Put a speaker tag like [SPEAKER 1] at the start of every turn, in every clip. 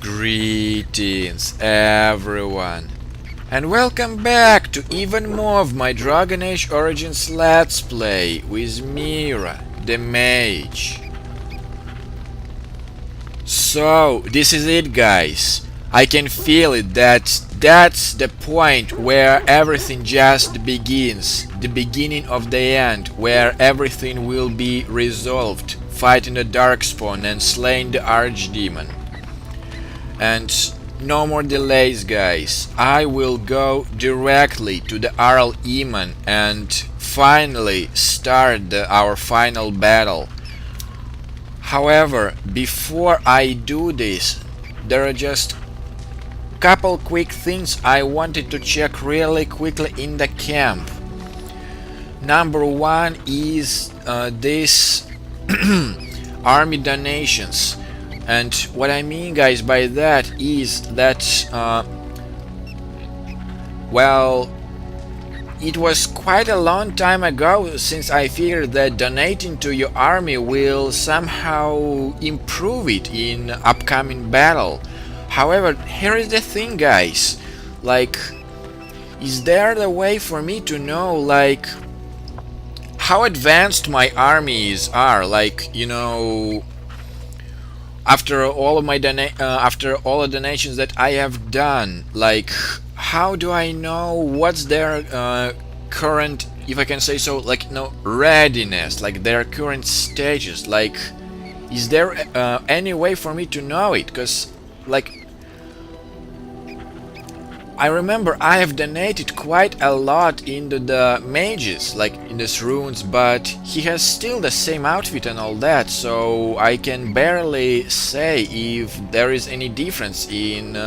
[SPEAKER 1] Greetings everyone, and welcome back to even more of my Dragon Age Origins Let's Play with Mira, the mage. So, this is it guys. I can feel it, that's the point where everything just begins, the beginning of the end, where everything will be resolved, fighting the Darkspawn and slaying the Archdemon. And no more delays guys, I will go directly to the Arl Eamon and finally start our final battle. However, before I do this, there are just couple quick things I wanted to check really quickly in the camp. Number one is this army donations. And what I mean guys by that is that well, it was quite a long time ago since I figured that donating to your army will somehow improve it in upcoming battle. However, here is the thing guys, like, is there a way for me to know like how advanced my armies are, like, you know, after all of my after all the donations that I have done, like, how do I know what's their current, if I can say so, like, no, readiness, like their current stages? Like, is there any way for me to know it? Because, like, I remember I have donated quite a lot into the mages, like in these runes, but he has still the same outfit and all that, so I can barely say if there is any difference in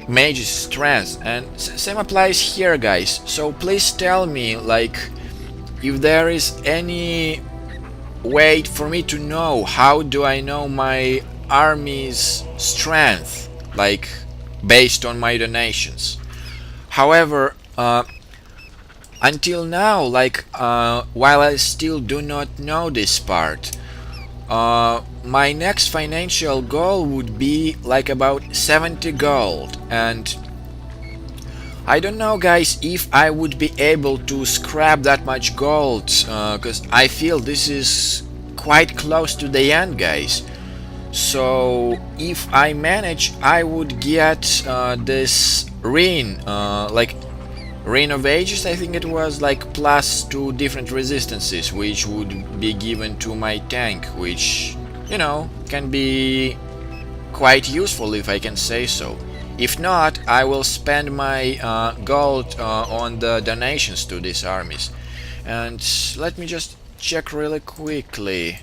[SPEAKER 1] mage's strength. And same applies here guys, so please tell me like if there is any way for me to know how do I know my army's strength, like based on my donations. However, until now, like, while I still do not know this part, my next financial goal would be like about 70 gold, and I don't know guys if I would be able to scrap that much gold, because I feel this is quite close to the end guys. So if I manage, I would get this ring, like Reign of Ages, I think it was, like plus 2 different resistances, which would be given to my tank, which, you know, can be quite useful if I can say so. If not, I will spend my gold on the donations to these armies. And let me just check really quickly.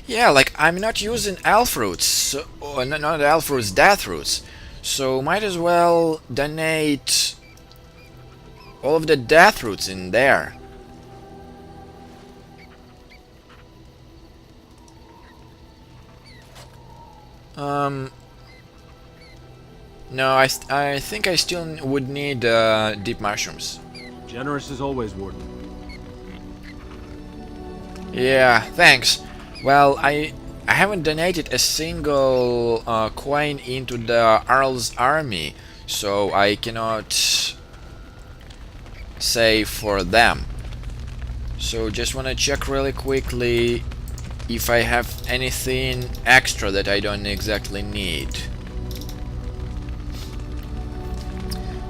[SPEAKER 1] Yeah, like, I'm not using elf roots, so, not elf roots, death roots, so might as well donate all of the death roots in there. No, I think I still would need deep mushrooms.
[SPEAKER 2] Generous as always, Warden.
[SPEAKER 1] Yeah, thanks. Well, I haven't donated a single coin into the Arl's army, so I cannot say for them. So just wanna check really quickly if I have anything extra that I don't exactly need.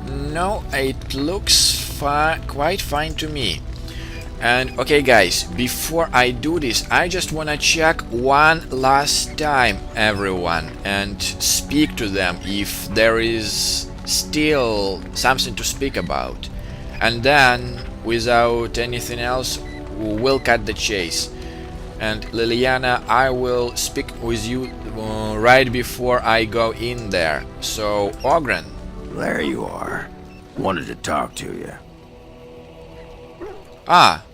[SPEAKER 1] No, it looks quite fine to me. And okay guys, before I do this, I just wanna check one last time everyone and speak to them if there is still something to speak about. And then, without anything else, we'll cut the chase. And Liliana, I will speak with you right before I go in there. So, Oghren.
[SPEAKER 3] There you are. Wanted to talk to you.
[SPEAKER 1] Ah.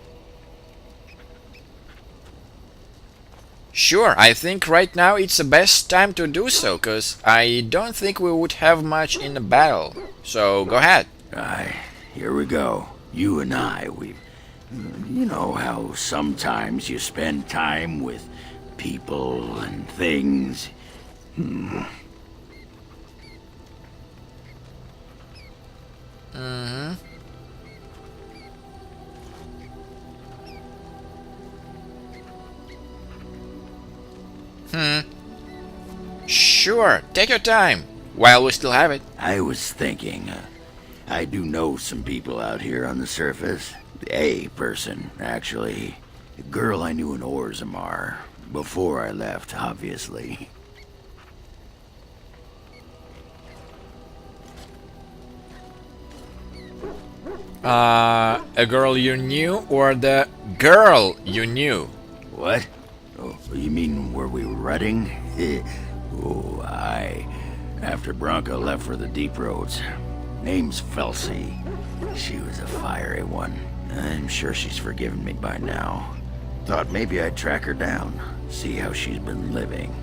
[SPEAKER 1] Sure, I think right now it's the best time to do so, cause I don't think we would have much in the battle. So, go ahead.
[SPEAKER 3] Here we go. You and I, you know how sometimes you spend time with people and things.
[SPEAKER 1] Sure, take your time, while we still have it.
[SPEAKER 3] I was thinking, I do know some people out here on the surface. A person, actually. A girl I knew in Orzammar. Before I left, obviously.
[SPEAKER 1] A girl you knew, or the girl you knew?
[SPEAKER 3] What? Oh, you mean were we rutting? Oh, aye. After Bronco left for the deep roads. Name's Felsi. She was a fiery one. I'm sure she's forgiven me by now. Thought maybe I'd track her down, see how she's been living.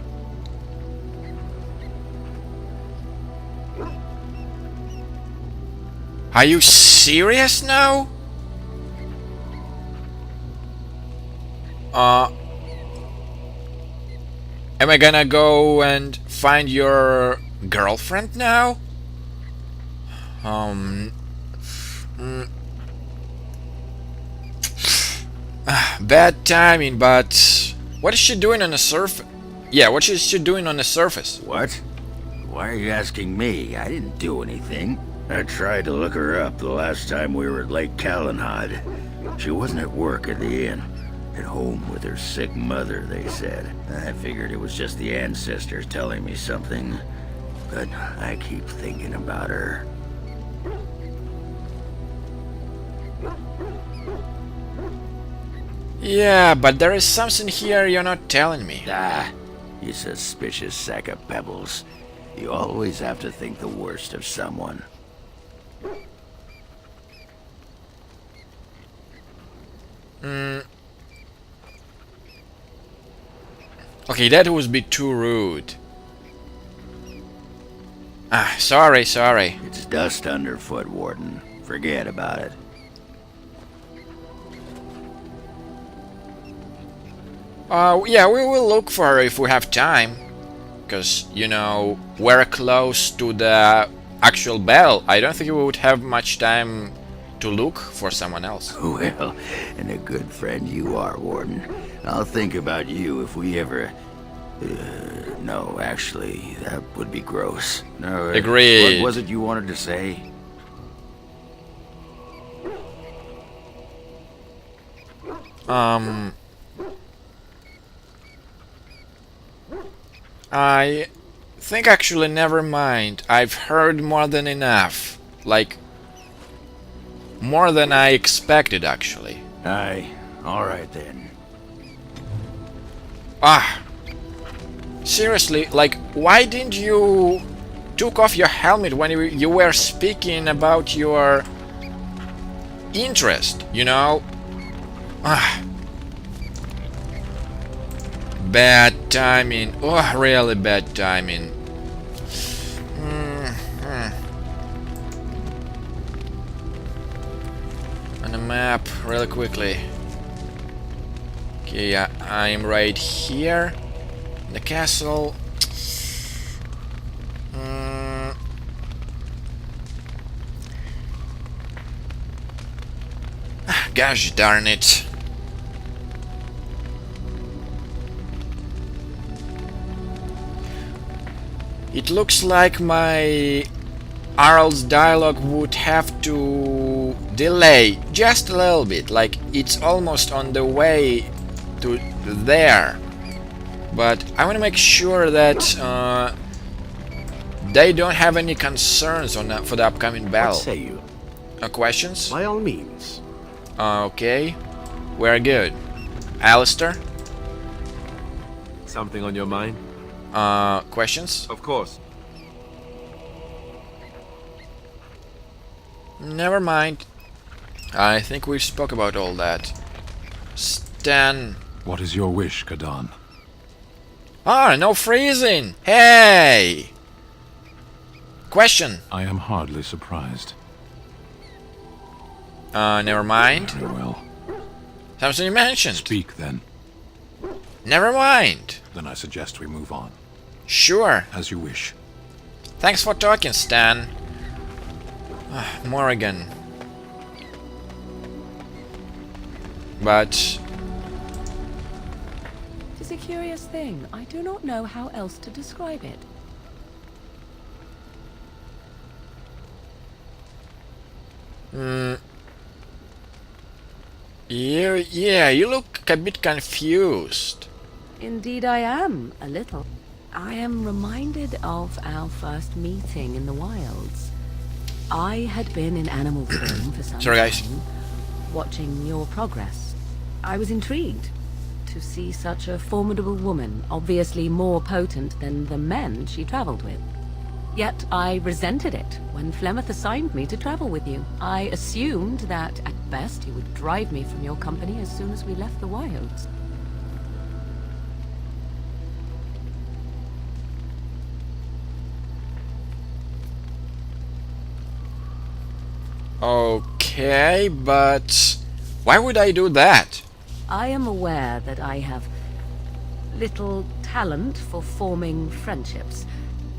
[SPEAKER 1] Are you serious now? Am I gonna go and find your girlfriend now? Bad timing, but what is she doing on the surface? Yeah, what is she doing on the surface?
[SPEAKER 3] What? Why are you asking me? I didn't do anything. I tried to look her up the last time we were at Lake Calenhad. She wasn't at work at the inn. At home with her sick mother, they said. I figured it was just the ancestors telling me something. But I keep thinking about her.
[SPEAKER 1] Yeah, but there is something here you're not telling me.
[SPEAKER 3] Ah, you suspicious sack of pebbles. You always have to think the worst of someone.
[SPEAKER 1] Okay, that would be too rude. Sorry.
[SPEAKER 3] It's dust underfoot, Warden. Forget about it.
[SPEAKER 1] Yeah, we will look for her if we have time. Because, you know, we're close to the actual battle. I don't think we would have much time to look for someone else.
[SPEAKER 3] Well, and a good friend you are, Warden. I'll think about you if we ever... no, actually, that would be gross. No,
[SPEAKER 1] Agreed.
[SPEAKER 3] What was it you wanted to say?
[SPEAKER 1] I think actually never mind. I've heard more than enough. Like, more than I expected, actually.
[SPEAKER 3] Aye, alright then.
[SPEAKER 1] Seriously, like, why didn't you took off your helmet when you were speaking about your interest, you know? Bad timing. Oh, really bad timing. On the map, really quickly. Okay, I'm right here. In the castle. Gosh darn it. It looks like my Arl's dialogue would have to delay just a little bit, like it's almost on the way to there. But I want to make sure that they don't have any concerns on for the upcoming battle.
[SPEAKER 2] What say you?
[SPEAKER 1] Questions?
[SPEAKER 2] By all means.
[SPEAKER 1] Okay, we're good. Alistair?
[SPEAKER 2] Something on your mind?
[SPEAKER 1] Questions?
[SPEAKER 2] Of course.
[SPEAKER 1] Never mind. I think we spoke about all that. Stan.
[SPEAKER 4] What is your wish, Kadan?
[SPEAKER 1] No freezing! Hey! Question.
[SPEAKER 4] I am hardly surprised.
[SPEAKER 1] Never mind.
[SPEAKER 4] Very well.
[SPEAKER 1] Something you mentioned.
[SPEAKER 4] Speak then.
[SPEAKER 1] Never mind.
[SPEAKER 4] Then I suggest we move on.
[SPEAKER 1] Sure.
[SPEAKER 4] As you wish.
[SPEAKER 1] Thanks for talking, Stan. Morrigan. But...
[SPEAKER 5] It is a curious thing. I do not know how else to describe it.
[SPEAKER 1] You look a bit confused.
[SPEAKER 5] Indeed I am, a little. I am reminded of our first meeting in the wilds. I had been in animal form for some
[SPEAKER 1] Sorry, guys.
[SPEAKER 5] time, watching your progress. I was intrigued to see such a formidable woman, obviously more potent than the men she traveled with. Yet I resented it when Flemeth assigned me to travel with you. I assumed that, at best, you would drive me from your company as soon as we left the wilds.
[SPEAKER 1] Okay, but why would I do that?
[SPEAKER 5] I am aware that I have little talent for forming friendships,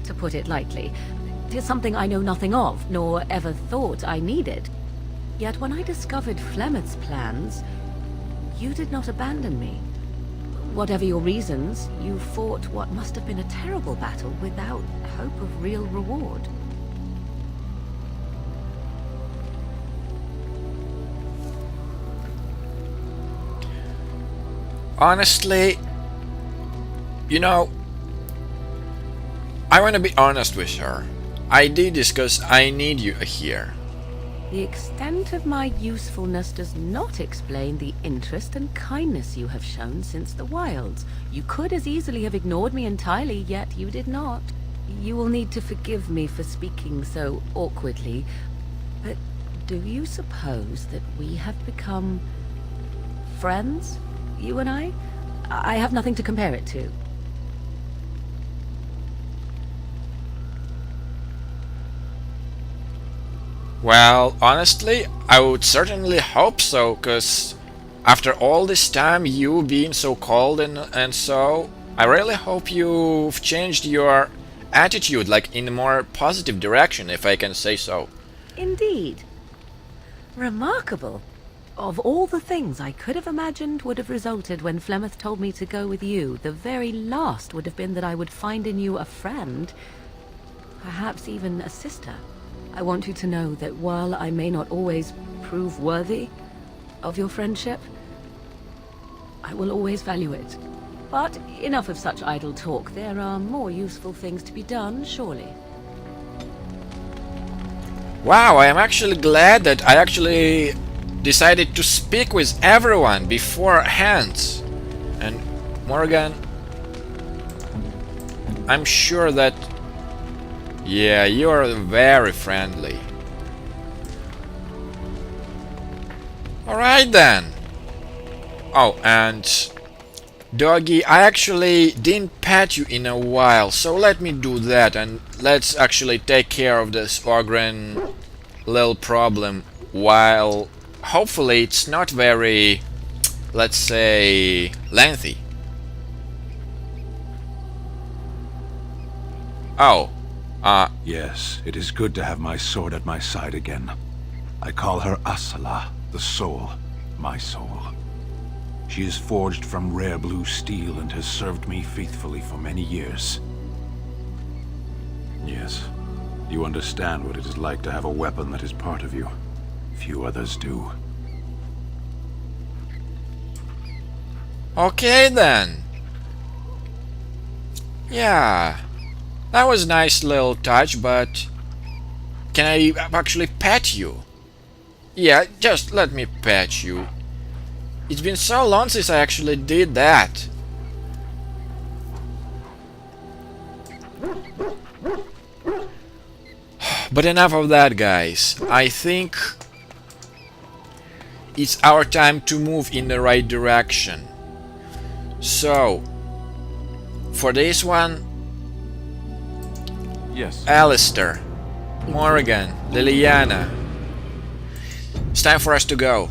[SPEAKER 5] to put it lightly. It is something I know nothing of, nor ever thought I needed. Yet when I discovered Flemeth's plans, you did not abandon me. Whatever your reasons, you fought what must have been a terrible battle without hope of real reward.
[SPEAKER 1] Honestly, you know, I want to be honest with her. I did this because I need you here.
[SPEAKER 5] The extent of my usefulness does not explain the interest and kindness you have shown since the wilds. You could as easily have ignored me entirely, yet you did not. You will need to forgive me for speaking so awkwardly, but do you suppose that we have become friends, you and I? I have nothing to compare it to.
[SPEAKER 1] Well, honestly, I would certainly hope so, because after all this time you being so cold and so, I really hope you've changed your attitude, like in a more positive direction, if I can say so.
[SPEAKER 5] Indeed. Remarkable. Of all the things I could have imagined would have resulted when Flemeth told me to go with you, the very last would have been that I would find in you a friend, perhaps even a sister. I want you to know that while I may not always prove worthy of your friendship, I will always value it. But enough of such idle talk. There are more useful things to be done, surely.
[SPEAKER 1] Wow, I am actually glad that I actually decided to speak with everyone beforehand. And Morgan, I'm sure that, yeah, you're very friendly. Alright then. Oh, and Doggy, I actually didn't pet you in a while, so let me do that and let's actually take care of this Oghren little problem while hopefully it's not very, let's say, lengthy. Oh,
[SPEAKER 4] Yes, it is good to have my sword at my side again. I call her Asala, the soul, my soul. She is forged from rare blue steel and has served me faithfully for many years. Yes, you understand what it is like to have a weapon that is part of you. Few others do.
[SPEAKER 1] okay then. Yeah, that was a nice little touch, but can I actually pet you? Yeah, just let me pet you. It's been so long since I actually did that. But enough of that, guys. I think it's our time to move in the right direction. So, for this one,
[SPEAKER 2] Yes.
[SPEAKER 1] Alistair, Morrigan, Liliana, it's time for us to go.